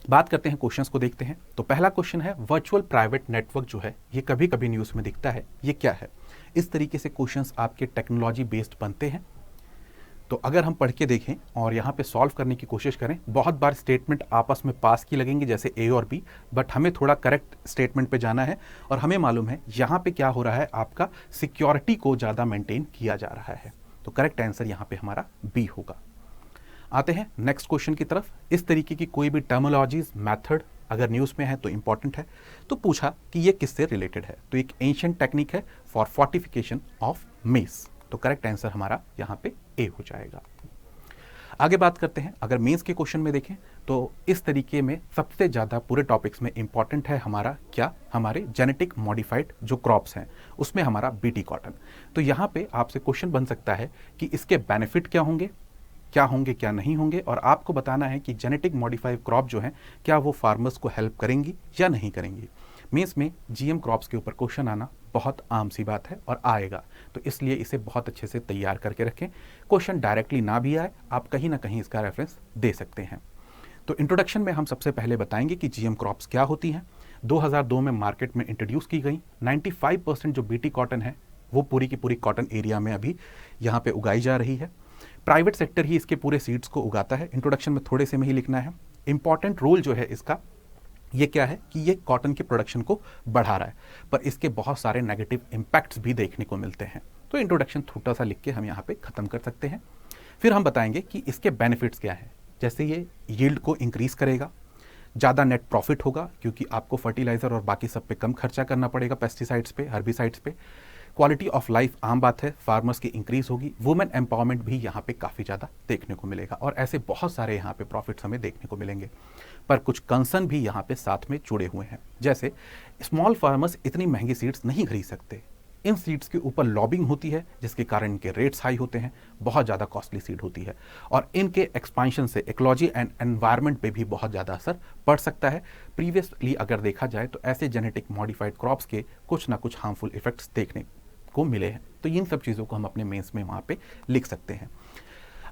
बात करते हैं क्वेश्चंस को देखते हैं। तो पहला क्वेश्चन है वर्चुअल प्राइवेट नेटवर्क जो है ये कभी कभी न्यूज़ में दिखता है, ये क्या है? इस तरीके से क्वेश्चंस आपके टेक्नोलॉजी बेस्ड बनते हैं। तो अगर हम पढ़ के देखें और यहाँ पे सॉल्व करने की कोशिश करें, बहुत बार स्टेटमेंट आपस में पास की लगेंगे जैसे ए और बी, बट हमें थोड़ा करेक्ट स्टेटमेंट पे जाना है और हमें मालूम है यहाँ पे क्या हो रहा है, आपका सिक्योरिटी को ज़्यादा मेंटेन किया जा रहा है। तो करेक्ट आंसर यहाँ पे हमारा बी होगा। आते हैं नेक्स्ट क्वेश्चन की तरफ। इस तरीके की कोई भी टर्मिनोलॉजीज मैथड अगर न्यूज़ में है तो इंपॉर्टेंट है। तो पूछा कि ये किससे रिलेटेड है, तो एक एंशिएंट टेक्निक है फॉर फोर्टिफिकेशन ऑफ मेस। तो करेक्ट आंसर हमारा यहाँ पे ए हो जाएगा। आगे बात करते हैं, अगर मेंस के क्वेश्चन में देखें तो इस तरीके में सबसे ज़्यादा पूरे टॉपिक्स में इंपॉर्टेंट है हमारा क्या, हमारे जेनेटिक मॉडिफाइड जो क्रॉप्स हैं उसमें हमारा बीटी कॉटन। तो यहाँ पे आपसे क्वेश्चन बन सकता है कि इसके बेनिफिट क्या होंगे क्या नहीं होंगे, और आपको बताना है कि जेनेटिक मॉडिफाइड क्रॉप जो है क्या वो फार्मर्स को हेल्प करेंगी या नहीं करेंगी। मेंस में जीएम क्रॉप्स के ऊपर क्वेश्चन आना बहुत आम सी बात है और आएगा, तो इसलिए इसे बहुत अच्छे से तैयार करके रखें। क्वेश्चन डायरेक्टली ना भी आए, आप कहीं ना कहीं इसका रेफरेंस दे सकते हैं। तो इंट्रोडक्शन में हम सबसे पहले बताएंगे कि जीएम क्रॉप्स क्या होती हैं। 2002 में मार्केट में इंट्रोड्यूस की गई। 95% जो बीटी कॉटन है वो पूरी की पूरी कॉटन एरिया में अभी यहाँ पे उगाई जा रही है। प्राइवेट सेक्टर ही इसके पूरे सीड्स को उगाता है। इंट्रोडक्शन में थोड़े से में ही लिखना है। इंपॉर्टेंट रोल जो है इसका ये क्या है कि ये कॉटन के प्रोडक्शन को बढ़ा रहा है, पर इसके बहुत सारे नेगेटिव इम्पैक्ट्स भी देखने को मिलते हैं। तो इंट्रोडक्शन छोटा सा लिख के हम यहाँ पे ख़त्म कर सकते हैं। फिर हम बताएंगे कि इसके बेनिफिट्स क्या हैं, जैसे ये यील्ड को इंक्रीज़ करेगा, ज़्यादा नेट प्रॉफिट होगा क्योंकि आपको फर्टिलाइज़र और बाकी सब पे कम खर्चा करना पड़ेगा, पेस्टिसाइड्स पे, हर्बिसाइड्स पे। क्वालिटी ऑफ लाइफ आम बात है, फार्मर्स की इंक्रीज होगी। वुमेन एम्पावरमेंट भी यहाँ पे काफ़ी ज़्यादा देखने को मिलेगा और ऐसे बहुत सारे यहाँ पे प्रॉफिट्स हमें देखने को मिलेंगे। पर कुछ कंसर्न भी यहाँ पे साथ में जुड़े हुए हैं, जैसे स्मॉल फार्मर्स इतनी महंगी सीड्स नहीं खरीद सकते। इन सीड्स के ऊपर लॉबिंग होती है जिसके कारण इनके रेट्स हाई होते हैं, बहुत ज़्यादा कॉस्टली सीड होती है और इनके एक्सपांशन से इकोलॉजी एंड एनवायरनमेंट पे भी बहुत ज़्यादा असर पड़ सकता है। प्रीवियसली अगर देखा जाए तो ऐसे जेनेटिक मॉडिफाइड क्रॉप्स के कुछ ना कुछ हार्मफुल इफेक्ट्स देखने को मिले हैं। तो इन सब चीज़ों को हम अपने मेंस में वहाँ पे लिख सकते हैं।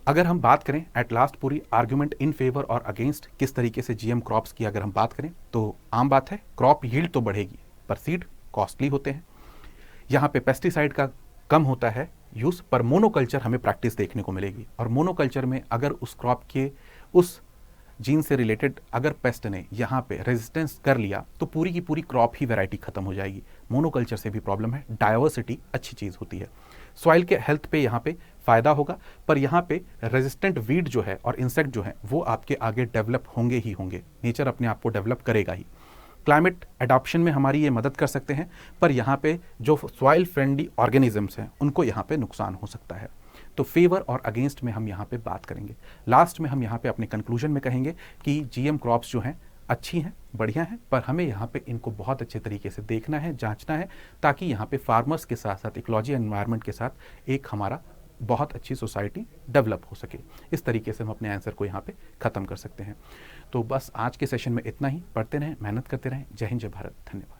अगर हम बात करें एट लास्ट पूरी आर्ग्यूमेंट इन फेवर और अगेंस्ट किस तरीके से जीएम क्रॉप्स की अगर हम बात करें तो आम बात है, क्रॉप यील्ड तो बढ़ेगी पर सीड कॉस्टली होते हैं। यहाँ पे पेस्टिसाइड का कम होता है यूज़, पर मोनोकल्चर हमें प्रैक्टिस देखने को मिलेगी और मोनोकल्चर में अगर उस क्रॉप के उस जीन से रिलेटेड अगर पेस्ट ने यहाँ पे रेजिस्टेंस कर लिया तो पूरी की पूरी क्रॉप ही वैरायटी खत्म हो जाएगी। मोनोकल्चर से भी प्रॉब्लम है, डाइवर्सिटी अच्छी चीज़ होती है। सॉइल के हेल्थ पे यहाँ पे फ़ायदा होगा, पर यहाँ पे रेजिस्टेंट वीड जो है और इंसेक्ट जो है वो आपके आगे डेवलप होंगे ही होंगे, नेचर अपने आप को डेवलप करेगा ही। क्लाइमेट एडाप्शन में हमारी ये मदद कर सकते हैं, पर यहाँ पे जो सॉइल फ्रेंडली ऑर्गेनिजम्स हैं उनको यहाँ पे नुकसान हो सकता है। तो फेवर और अगेंस्ट में हम यहाँ पे बात करेंगे। लास्ट में हम यहाँ पे अपने कंक्लूजन में कहेंगे कि जीएम क्रॉप्स जो हैं अच्छी हैं, बढ़िया हैं, पर हमें यहाँ पे इनको बहुत अच्छे तरीके से देखना है, जांचना है, ताकि यहाँ पे फार्मर्स के साथ साथ इकोलॉजी एनवायरनमेंट के साथ एक हमारा बहुत अच्छी सोसाइटी डेवलप हो सके। इस तरीके से हम अपने आंसर को यहाँ पे ख़त्म कर सकते हैं। तो बस आज के सेशन में इतना ही। पढ़ते रहें, मेहनत करते रहें। जय हिंद, जय भारत, धन्यवाद।